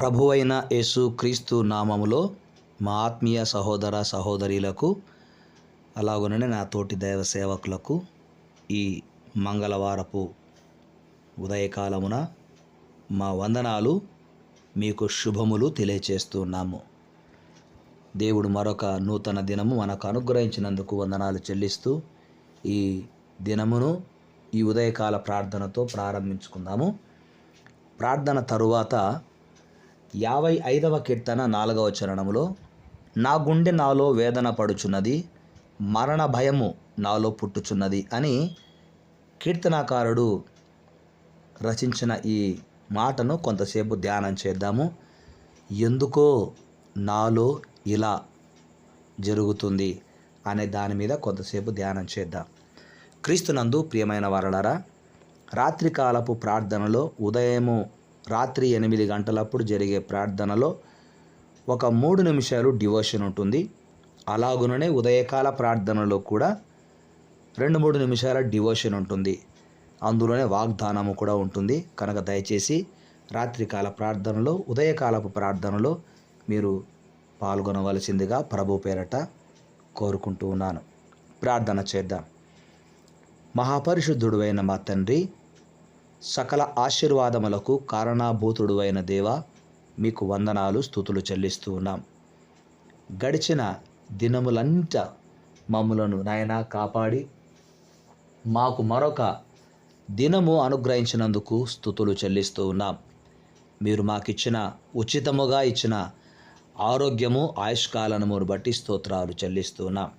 ప్రభువైన యేసు క్రీస్తు నామములో మా ఆత్మీయ సహోదర సహోదరీలకు అలాగనే నా తోటి దైవ సేవకులకు ఈ మంగళవారపు ఉదయకాలమున మా వందనాలు మీకు శుభములు తెలియచేస్తున్నాము. దేవుడు మరొక నూతన దినము మనకు అనుగ్రహించినందుకు వందనాలు చెల్లిస్తూ ఈ దినమును ఈ ఉదయకాల ప్రార్థనతో ప్రారంభించుకుందాము. ప్రార్థన తరువాత 55వ కీర్తన 4వ చరణములో నా గుండె నాలో వేదన పడుచున్నది, మరణ భయము నాలో పుట్టుచున్నది అని కీర్తనాకారుడు రచించిన ఈ మాటను కొంతసేపు ధ్యానం చేద్దాము. ఎందుకో నాలో ఇలా జరుగుతుంది అనే దాని మీద కొంతసేపు ధ్యానం చేద్దాం. క్రీస్తునందు ప్రియమైన వారలారా, రాత్రికాలపు ప్రార్థనలో ఉదయము రాత్రి 8 గంటలప్పుడు జరిగే ప్రార్థనలో ఒక 3 నిమిషాలు డివోషన్ ఉంటుంది. అలాగుననే ఉదయకాల ప్రార్థనలో కూడా 2-3 నిమిషాల డివోషన్ ఉంటుంది. అందులోనే వాగ్దానము కూడా ఉంటుంది. కనుక దయచేసి రాత్రికాల ప్రార్థనలో ఉదయకాలపు ప్రార్థనలో మీరు పాల్గొనవలసిందిగా ప్రభు పేరట కోరుకుంటూ ఉన్నాను. ప్రార్థన చేద్దాం. మహాపరిశుద్ధుడు అయిన మా తండ్రి, సకల ఆశీర్వాదములకు కారణాభూతుడు అయిన దేవా, మీకు వందనాలు స్తుతులు చెల్లిస్తూ ఉన్నాం. గడిచిన దినములంట మమ్ములను నాయనా కాపాడి మాకు మరొక దినము అనుగ్రహించినందుకు స్తుతులు చెల్లిస్తూ ఉన్నాం. మీరు మాకిచ్చిన ఉచితముగా ఇచ్చిన ఆరోగ్యము ఆయుష్కాలమును బట్టి స్తోత్రాలు చెల్లిస్తూ ఉన్నాం.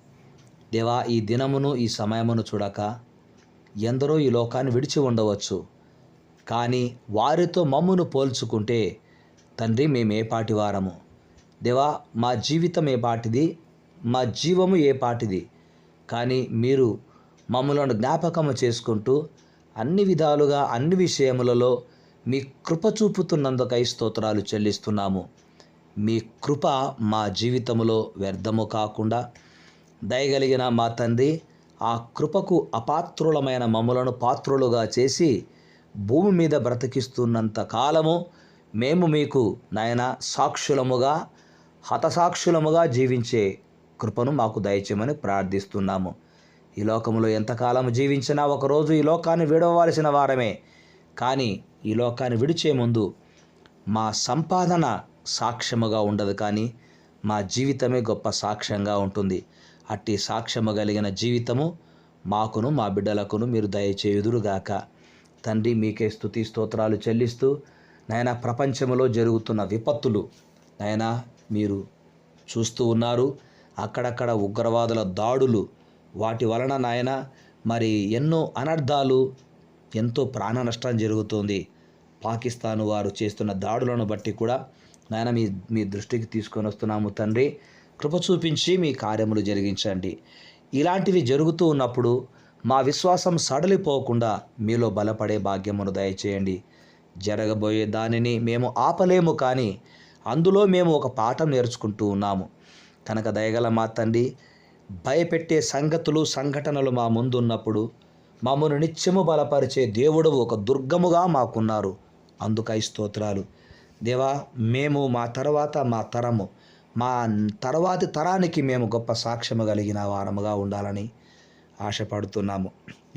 దేవా, ఈ దినమును ఈ సమయమును చూడక ఎందరో ఈ లోకాన్ని విడిచి ఉండవచ్చు. కానీ వారితో మమ్మును పోల్చుకుంటే తండ్రి, మేము ఏ పాటి వారము? దేవా, మా జీవితం ఏ పాటిది, మా జీవము ఏ పాటిది? కానీ మీరు మమ్మలను జ్ఞాపకము చేసుకుంటూ అన్ని విధాలుగా అన్ని విషయములలో మీ కృప చూపుతున్నందుకై స్తోత్రాలు చెల్లిస్తున్నాము. మీ కృప మా జీవితంలో వ్యర్థము కాకుండా దయగలిగిన మా తండ్రి, ఆ కృపకు అపాత్రులమైన మమ్మలను పాత్రులుగా చేసి భూమి మీద బ్రతికిస్తున్నంత కాలము మేము మీకు నాయన సాక్షులముగా హతసాక్షులముగా జీవించే కృపను మాకు దయచేయమని ప్రార్థిస్తున్నాము. ఈ లోకంలో ఎంతకాలం జీవించినా ఒకరోజు ఈ లోకాన్ని విడవలసిన వారమే. కానీ ఈ లోకాన్ని విడిచే ముందు మా సంపాదన సాక్ష్యముగా ఉండదు, కానీ మా జీవితమే గొప్ప సాక్ష్యంగా ఉంటుంది. అట్టి సాక్ష్యము కలిగిన జీవితము మాకును మా బిడ్డలకును మీరు దయచేయుదురుగాక. తండ్రి, మీకే స్తుతి స్తోత్రాలు చెల్లిస్తూ నాయనా, ప్రపంచంలో జరుగుతున్న విపత్తులు నాయనా మీరు చూస్తూ ఉన్నారు. అక్కడక్కడ ఉగ్రవాదుల దాడులు, వాటి వలన నాయనా మరి ఎన్నో అనర్థాలు, ఎంతో ప్రాణ నష్టం జరుగుతుంది. పాకిస్తాన్ వారు చేస్తున్న దాడులను బట్టి కూడా నాయన మీ దృష్టికి తీసుకొని వస్తున్నాము. తండ్రి, కృప చూపించి మీ కార్యములు జరిగించండి. ఇలాంటివి జరుగుతూ ఉన్నప్పుడు మా విశ్వాసం సడలిపోకుండా మీలో బలపడే భాగ్యమును దయచేయండి. జరగబోయే దానిని మేము ఆపలేము, కానీ అందులో మేము ఒక పాఠం నేర్చుకుంటూ ఉన్నాము. కనుక దయగల మా తండ్రి, భయపెట్టే సంగతులు సంఘటనలు మా ముందున్నప్పుడు మమ్మను నిత్యము బలపరిచే దేవుడు ఒక దుర్గముగా మాకున్నారు. అందుకై స్తోత్రాలు. దేవా, మేము మా తరము మా తర్వాతి తరానికి మేము గొప్ప సాక్ష్యము కలిగిన వారముగా ఉండాలని ఆశపడుతున్నాము.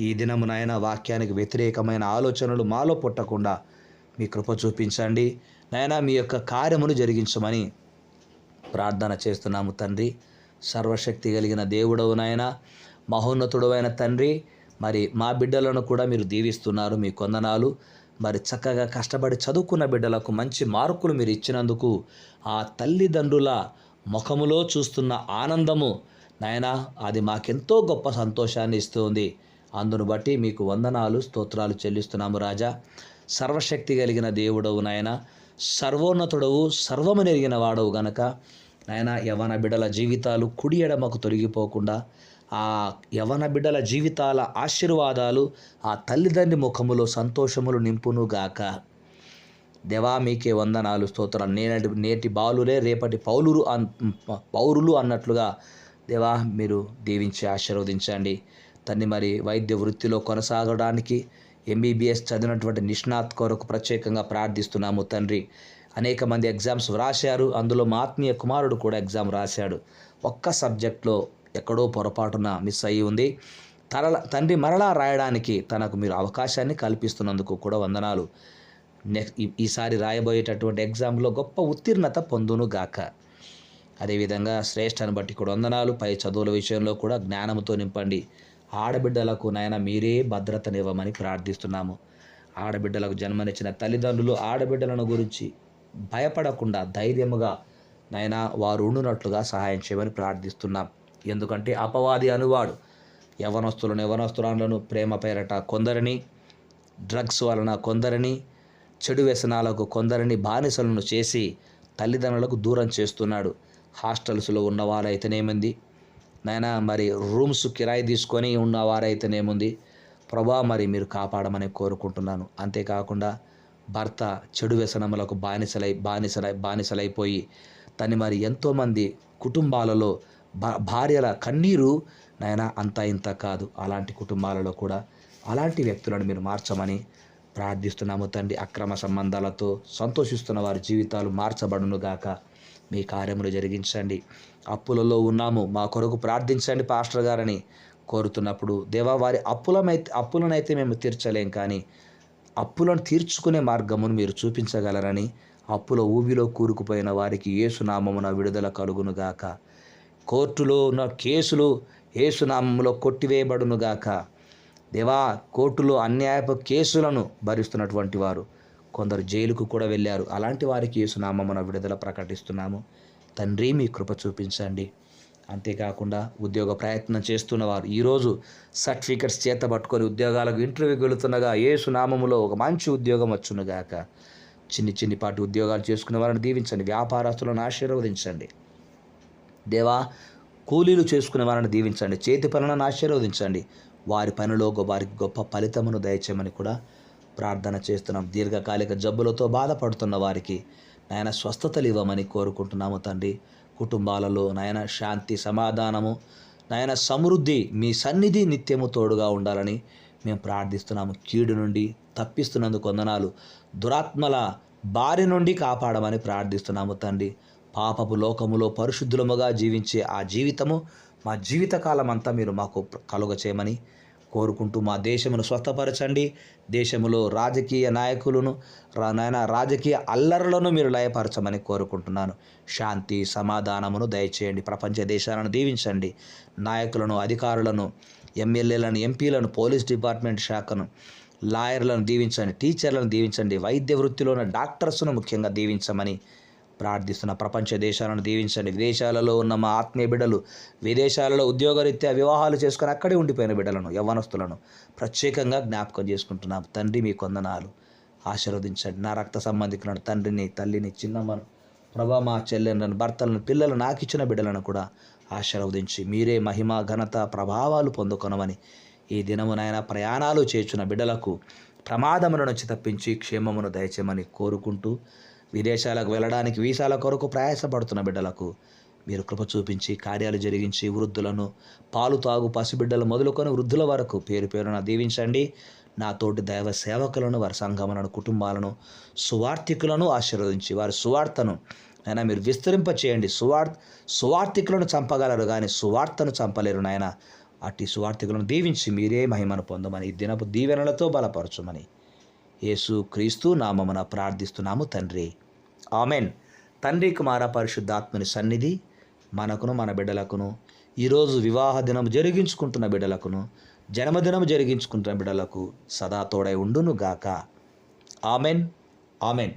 ఈ దినము నాయన వాక్యానికి వ్యతిరేకమైన ఆలోచనలు మాలో పుట్టకుండా మీ కృప చూపించండి. నాయన మీ యొక్క కార్యమును జరిగించమని ప్రార్థన చేస్తున్నాము. తండ్రి, సర్వశక్తి కలిగిన దేవుడవు నాయన, మహోన్నతుడు అయిన తండ్రి, మరి మా బిడ్డలను కూడా మీరు దీవిస్తున్నారు. మీ కొందనాలు. మరి చక్కగా కష్టపడి చదువుకున్న బిడ్డలకు మంచి మార్కులు మీరు ఇచ్చినందుకు ఆ తల్లిదండ్రుల ముఖములో చూస్తున్న ఆనందము నాయనా, అది మాకెంతో గొప్ప సంతోషాన్ని ఇస్తుంది. అందును బట్టి మీకు వందనాలు స్తోత్రాలు చెల్లిస్తున్నాము. రాజా, సర్వశక్తి కలిగిన దేవుడవు నాయన, సర్వోన్నతుడవు, సర్వము నెరిగిన వాడవు గనక నాయన, యవ్వన బిడ్డల జీవితాలు కుడి ఎడమకు తొలగిపోకుండా ఆ యవ్వన బిడ్డల జీవితాల ఆశీర్వాదాలు ఆ తల్లిదండ్రి ముఖములో సంతోషములు నింపునుగాక. దేవా, మీకే వందనాలు స్తోత్రాలు. నేటి బాలురే రేపటి పౌరులు అన్నట్లుగా దేవా మీరు దీవించి ఆశీర్వదించండి. తండ్రి, మరి వైద్య వృత్తిలో కొనసాగడానికి ఎంబీబీఎస్ చదివినటువంటి నిష్ణాత్ కొరకు ప్రత్యేకంగా ప్రార్థిస్తున్నాము తండ్రి. అనేక మంది ఎగ్జామ్స్ వ్రాశారు. అందులో మా ఆత్మీయ కుమారుడు కూడా ఎగ్జామ్ రాశాడు. ఒక్క సబ్జెక్ట్లో ఎక్కడో పొరపాటున మిస్ అయ్యి ఉంది. తండ్రి మరలా రాయడానికి తనకు మీరు అవకాశాన్ని కల్పిస్తున్నందుకు కూడా వందనాలు. ఈసారి రాయబోయేటటువంటి ఎగ్జామ్లో గొప్ప ఉత్తీర్ణత పొందును గాక. అదేవిధంగా శ్రేష్ఠను బట్టి కూడా వందనాలు. పై చదువుల విషయంలో కూడా జ్ఞానంతో నింపండి. ఆడబిడ్డలకు నాయన మీరే భద్రతనివ్వమని ప్రార్థిస్తున్నాము. ఆడబిడ్డలకు జన్మనిచ్చిన తల్లిదండ్రులు ఆడబిడ్డలను గురించి భయపడకుండా ధైర్యముగా నాయన వారు ఉండునట్లుగా సహాయం చేయమని ప్రార్థిస్తున్నాం. ఎందుకంటే అపవాది అనువాడు యవనస్తులను ప్రేమ పేరట కొందరిని, డ్రగ్స్ వలన కొందరిని, చెడు వ్యసనాలకు కొందరిని బానిసలను చేసి తల్లిదండ్రులకు దూరం చేస్తున్నాడు. హాస్టల్స్లో ఉన్నవారైతేనేముంది నాయన, మరి రూమ్స్ కిరాయి తీసుకొని ఉన్నవారైతేనేముంది ప్రభా, మరి మీరు కాపాడమని కోరుకుంటున్నాను. అంతేకాకుండా భర్త చెడు వ్యసనములకు బానిసలైపోయి తను మరి ఎంతోమంది కుటుంబాలలో భార్యల కన్నీరు నాయన అంతా ఇంత కాదు. అలాంటి కుటుంబాలలో కూడా అలాంటి వ్యక్తులను మీరు మార్చమని ప్రార్థిస్తున్నాము తండ్రి. అక్రమ సంబంధాలతో సంతోషిస్తున్న వారి జీవితాలు మార్చబడును గాక. మీ కార్యములు జరిగించండి. అప్పులలో ఉన్నాము, మా కొరకు ప్రార్థించండి పాస్టర్ గారని కోరుతున్నప్పుడు దేవా, వారి అప్పులనైతే మేము తీర్చలేం, కానీ అప్పులను తీర్చుకునే మార్గమును మీరు చూపించగలరని, అప్పుల ఊబిలో కూరుకుపోయిన వారికి యేసునామమున విడుదల కలుగునుగాక. కోర్టులో ఉన్న కేసులు యేసునామములో కొట్టివేయబడునుగాక. దేవా, కోర్టులో అన్యాయపు కేసులను భరిస్తున్నటువంటి వారు కొందరు జైలుకు కూడా వెళ్ళారు. అలాంటి వారికి యేసునామమున విడుదల ప్రకటిస్తున్నాము తండ్రి. మీ కృప చూపించండి. అంతేకాకుండా ఉద్యోగ ప్రయత్నం చేస్తున్నవారు ఈరోజు సర్టిఫికెట్స్ చేత పట్టుకొని ఉద్యోగాలకు ఇంటర్వ్యూకి వెళుతుండగా యేసునామములో ఒక మంచి ఉద్యోగం వచ్చునుగాక. చిన్నిపాటి ఉద్యోగాలు చేసుకునే వారిని దీవించండి. వ్యాపారస్తులను ఆశీర్వదించండి దేవా. కూలీలు చేసుకునే వారిని దీవించండి. చేతి పనులను ఆశీర్వదించండి. వారి పనిలో వారికి గొప్ప ఫలితమును దయచేయమని కూడా ప్రార్థన చేస్తున్నాం. దీర్ఘకాలిక జబ్బులతో బాధపడుతున్న వారికి నాయన స్వస్థతలు ఇవ్వమని కోరుకుంటున్నాము తండ్రి. కుటుంబాలలో నాయన శాంతి, సమాధానము, నాయన సమృద్ధి, మీ సన్నిధి నిత్యము తోడుగా ఉండాలని మేము ప్రార్థిస్తున్నాము. కీడు నుండి తప్పిస్తున్నందుకు వందనాలు. దురాత్మల బారి నుండి కాపాడమని ప్రార్థిస్తున్నాము తండ్రి. పాపపు లోకములో పరిశుద్ధులముగా జీవించే ఆ జీవితము మా జీవితకాలం అంతా మీరు మాకు కలుగ చేయమని కోరుకుంటూ మా దేశమును స్వస్థపరచండి. దేశములో రాజకీయ నాయకులను రాజకీయ అల్లర్లను మీరు లయపరచమని కోరుకుంటున్నాను. శాంతి, సమాధానమును దయచేయండి. ప్రపంచ దేశాలను దీవించండి. నాయకులను, అధికారులను, ఎమ్మెల్యేలను, ఎంపీలను, పోలీస్ డిపార్ట్మెంట్ శాఖను, లాయర్లను దీవించండి. టీచర్లను దీవించండి. వైద్య వృత్తిలో ఉన్న డాక్టర్స్ను ముఖ్యంగా దీవించమని ప్రార్థిస్తున్న. ప్రపంచ దేశాలను దీవించండి. విదేశాలలో ఉన్న మా ఆత్మీయ బిడ్డలు, విదేశాలలో ఉద్యోగరీత్యా వివాహాలు చేసుకొని అక్కడే ఉండిపోయిన బిడ్డలను, యవ్వనస్తులను ప్రత్యేకంగా జ్ఞాపకం చేసుకుంటున్నాం తండ్రి. మీ కొందనాలు ఆశీర్వదించండి. నా రక్త సంబంధికులను, తండ్రిని, తల్లిని, చిన్నమ్మను, ప్రభా, మా చెల్లెలను, భర్తలను, పిల్లలు, నాకు ఇచ్చిన బిడ్డలను కూడా ఆశీర్వదించి మీరే మహిమ, ఘనత, ప్రభావాలు పొందుకొనమని ఈ దినమునైనా ప్రయాణాలు చేర్చున్న బిడ్డలకు ప్రమాదముల నుంచి తప్పించి క్షేమమును దయచేయమని కోరుకుంటూ, విదేశాలకు వెళ్ళడానికి వీసాల కొరకు ప్రయాసపడుతున్న బిడ్డలకు మీరు కృప చూపించి కార్యాలు జరిగించి, వృద్ధులను, పాలు తాగు పసిబిడ్డలు మొదలుకొని వృద్ధుల వరకు పేరు పేరున దీవించండి. నా తోటి దైవ సేవకులను, వారి సంఘములను, కుటుంబాలను, సువార్థికులను ఆశీర్వదించి వారి సువార్తను నాయన మీరు విస్తరింప చేయండి. సువార్థికులను చంపగలరు కానీ సువార్తను చంపలేరు నాయన. అట్టి సువార్థికులను దీవించి మీరే మహిమను పొందమని, ఈ దినపు దీవెనలతో బలపరచుమని యేసు క్రీస్తు నామమున ప్రార్థిస్తున్నాము తండ్రి. ఆమెన్. తండ్రి, కుమార, పరిశుద్ధాత్మని సన్నిధి మనకును, మన బిడ్డలకును, ఈరోజు వివాహ దినం జరిగించుకుంటున్న బిడ్డలకును, జన్మదినం జరిగించుకుంటున్న బిడ్డలకు సదా తోడై ఉండును గాక. ఆమెన్. ఆమెన్.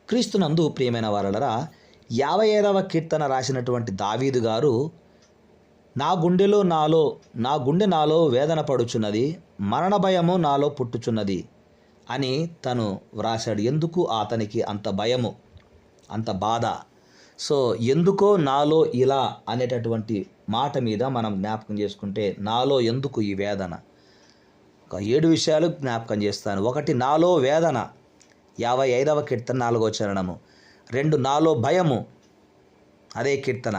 క్రీస్తునందు ప్రియమైన వారలరా, 55వ కీర్తన రాసినటువంటి దావీదు గారు నా గుండె నాలో వేదన పడుచున్నది, మరణ భయము నాలో పుట్టుచున్నది అని తను వ్రాశాడు. ఎందుకు అతనికి అంత భయము, అంత బాధ? సో ఎందుకో నాలో ఇలా అనేటటువంటి మాట మీద మనం జ్ఞాపకం చేసుకుంటే, నాలో ఎందుకు ఈ వేదన? ఒక 7 విషయాలు జ్ఞాపకం చేస్తాను. 1, నాలో వేదన, 55వ కీర్తన 4వ చరణము. 2, నాలో భయము, అదే కీర్తన.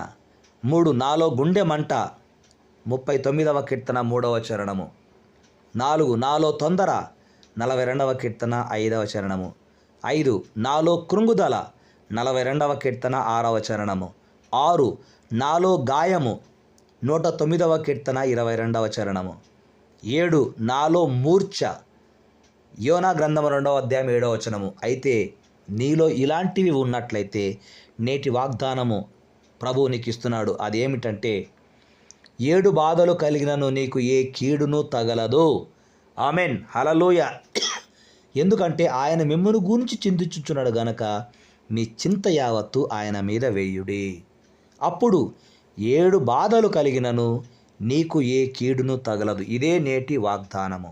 3, నాలో గుండె మంట, 39వ కీర్తన 3వ చరణము. 4, నాలో తొందర, 42వ కీర్తన 5వ చరణము. 5 నాలో కృంగుదల 42వ కీర్తన 6వ చరణము. 6 నాలో గాయము 109వ కీర్తన 22వ చరణము. 7 నాలో మూర్ఛ యోనా గ్రంథము 2వ అధ్యాయం 7వ వచనము. అయితే నీలో ఇలాంటివి ఉన్నట్లయితే నేటి వాగ్దానము ప్రభువు నీకు ఇస్తున్నాడు. అదేమిటంటే 7 బాధలు కలిగినను నీకు ఏ కీడును తగలదు. ఆమెన్, హల్లెలూయా. ఎందుకంటే ఆయన మిమ్మును గురించి చింతించుచున్నాడు గనక మీ చింత యావత్తు ఆయన మీద వేయుడి. అప్పుడు 7 బాధలు కలిగినను నీకు ఏ కీడును తగలదు. ఇదే నేటి వాగ్దానము.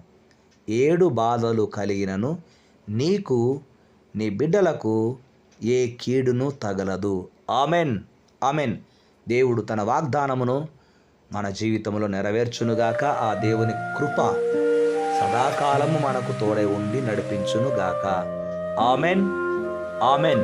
7 బాధలు కలిగినను నీకు నీ బిడ్డలకు ఏ కీడును తగలదు. Amen, amen. దేవుడు తన వాగ్దానమును మన జీవితంలో నెరవేర్చునుగాక. ఆ దేవుని కృప సదాకాలము మనకు తోడై ఉండి నడిపించునుగాక. Amen, amen.